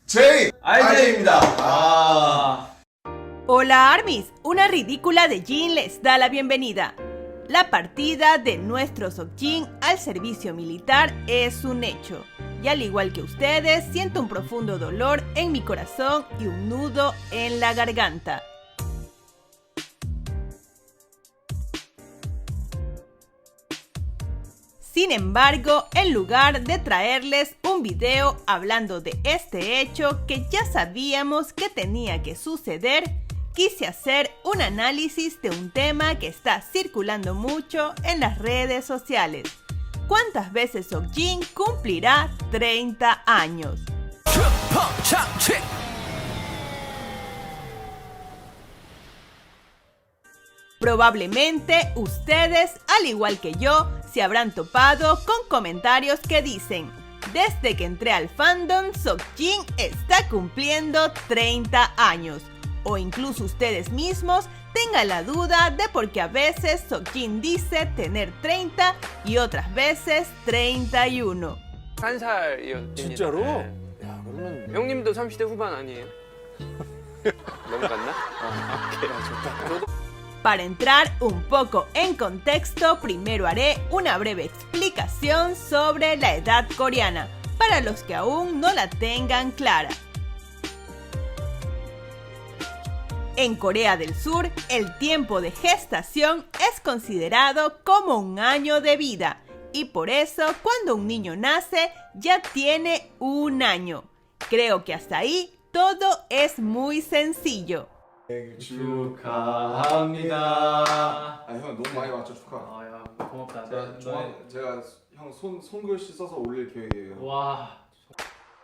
RJ입니다. Hola Armis, una ridícula de Jin les da la bienvenida. La partida de nuestro Seokjin al servicio militar es un hecho. Y al igual que ustedes, siento un profundo dolor en mi corazón y un nudo en la garganta. Sin embargo, en lugar de traerles un video hablando de este hecho que ya sabíamos que tenía que suceder, quise hacer un análisis de un tema que está circulando mucho en las redes sociales. ¿Cuántas veces Seokjin cumplirá 30 años? Probablemente ustedes, al igual que yo, se habrán topado con comentarios que dicen: desde que entré al fandom, Seokjin está cumpliendo 30 años. O incluso ustedes mismos tengan la duda de por qué a veces Seokjin dice tener 30 y otras veces 31. 1살이었습니다. 진짜로? 야, 그러면 형님도 30대 후반 아니에요? 넘어갔나? Para entrar un poco en contexto, primero haré una breve explicación sobre la edad coreana, para los que aún no la tengan clara. En Corea del Sur, el tiempo de gestación es considerado como un año de vida, y por eso cuando un niño nace ya tiene un año. Creo que hasta ahí todo es muy sencillo. 축하합니다. 형 너무 많이 맞춰 축하. 야 고맙다. 제가 형 손글씨 써서 올릴 계획이에요. 와.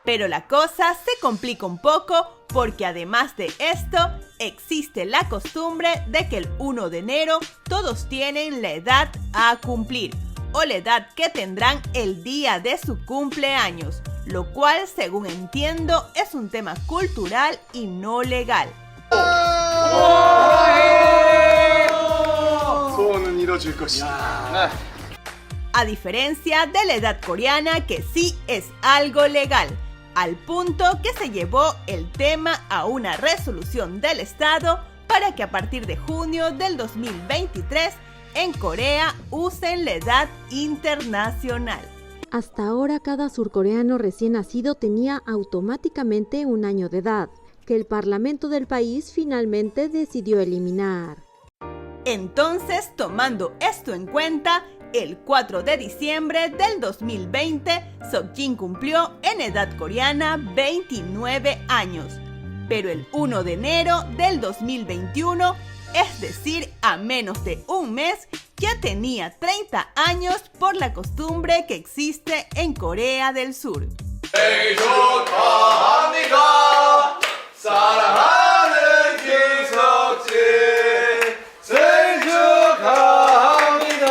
Pero la cosa se complica un poco porque además de esto existe la costumbre de que el 1 de enero todos tienen la edad a cumplir o la edad que tendrán el día de su cumpleaños, lo cual según entiendo es un tema cultural y no legal. 소원은 이뤄질 것이다. A diferencia de la edad coreana que sí es algo legal, al punto que se llevó el tema a una resolución del Estado para que a partir de junio del 2023 en Corea usen la edad internacional. Hasta ahora cada surcoreano recién nacido tenía automáticamente un año de edad, que el parlamento del país finalmente decidió eliminar. Entonces, tomando esto en cuenta, el 4 de diciembre del 2020, Seokjin cumplió en edad coreana 29 años. Pero el 1 de enero del 2021, es decir, a menos de un mes, ya tenía 30 años por la costumbre que existe en Corea del Sur. 생일 축하합니다. 사랑하는 김석진 생일 축하합니다.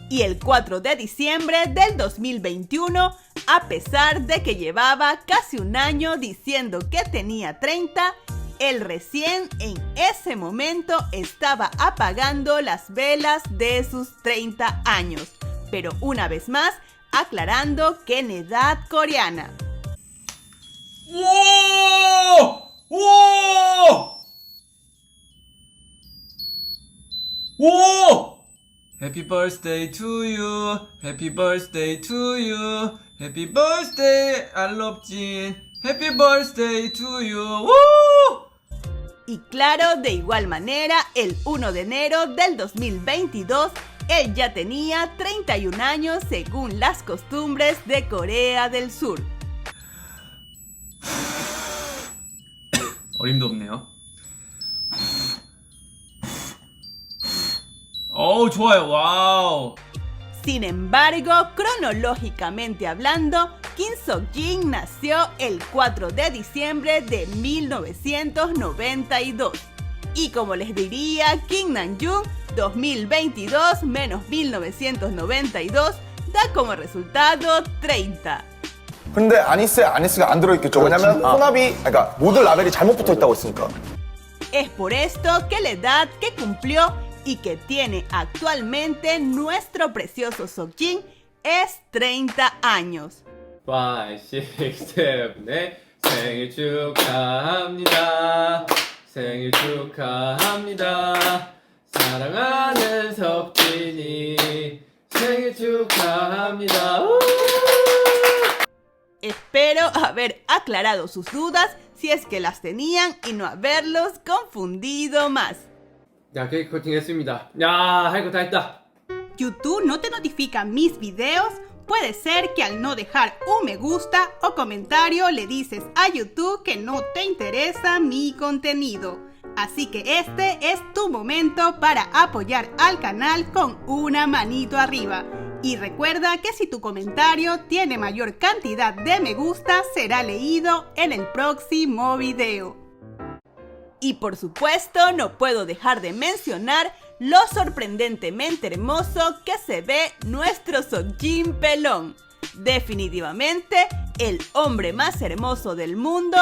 Y el 4 de diciembre del 2021, a pesar de que llevaba casi un año diciendo que tenía 30, él recién en ese momento estaba apagando las velas de sus 30 años, pero una vez más aclarando que en edad coreana. 오! 오! 오! Happy birthday to you. Happy birthday to you. Happy birthday, I love Jin. Happy birthday to you. ¡Woo! Y claro, de igual manera, el 1 de enero del 2022, él ya tenía 31 años según las costumbres de Corea del Sur. 어림도 없네요. 좋아요. 와우. Sin embargo, cronológicamente hablando, Kim Seokjin nació el 4 de diciembre de 1992. Y como les diría Kim Namjoon, 2022 menos 1992 da como resultado 30. 근데 아니스가 안 들어있겠죠. 왜냐면 혼합이, 그러니까 모든 라벨이 잘못 붙어 있다고 했으니까. Es por esto que la edad que cumplió y que tiene actualmente nuestro precioso Seokjin es 30 años. 5, 6, 7의 생일 축하합니다. 생일 축하합니다. 사랑하는 석진이 생일 축하합니다. Espero haber aclarado sus dudas si es que las tenían y no haberlos confundido más. 야, 케이크 커팅했습니다. 야, 할 거 다 했다. ¿YouTube no te notifica mis videos? Puede ser que al no dejar un me gusta o comentario le dices a YouTube que no te interesa mi contenido. Así que este es tu momento para apoyar al canal con una manito arriba. Y recuerda que si tu comentario tiene mayor cantidad de me gusta, será leído en el próximo video. Y por supuesto, no puedo dejar de mencionar lo sorprendentemente hermoso que se ve nuestro Seokjin pelón. Definitivamente, el hombre más hermoso del mundo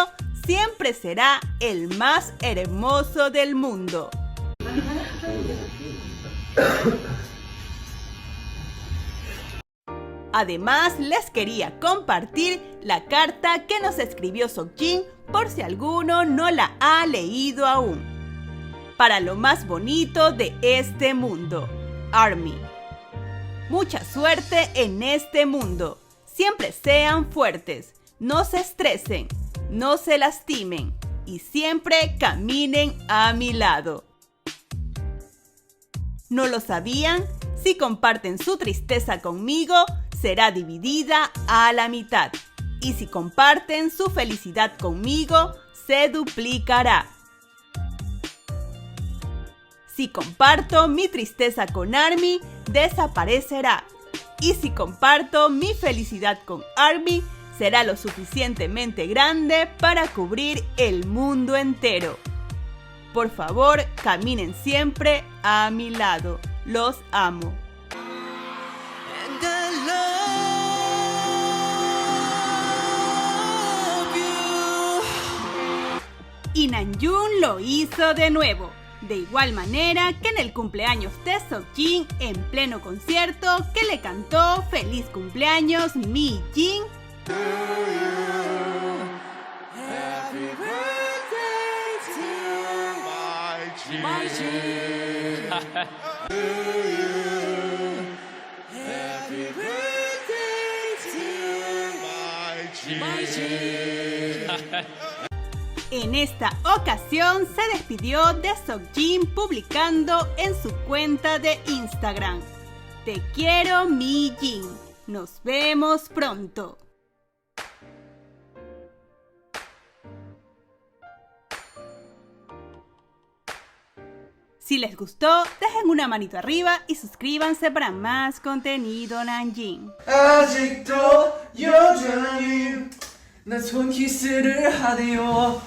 siempre será el más hermoso del mundo. Además, les quería compartir la carta que nos escribió Seokjin por si alguno no la ha leído aún. Para lo más bonito de este mundo, ARMY. Mucha suerte en este mundo. Siempre sean fuertes, no se estresen, no se lastimen y siempre caminen a mi lado. ¿No lo sabían? Si comparten su tristeza conmigo, será dividida a la mitad. Y si comparten su felicidad conmigo, se duplicará. Si comparto mi tristeza con ARMY, desaparecerá. Y si comparto mi felicidad con ARMY, será lo suficientemente grande para cubrir el mundo entero. Por favor, caminen siempre a mi lado. Los amo. Y Namjoon lo hizo de nuevo, de igual manera que en el cumpleaños de Seokjin en pleno concierto que le cantó Feliz cumpleaños Mi Jin. En esta ocasión se despidió de Seokjin publicando en su cuenta de Instagram: Te quiero, mi Jin. Nos vemos pronto. Si les gustó, dejen una manito arriba y suscríbanse para más contenido Namjin. 아직도 여전히 난 손키스를 하네요.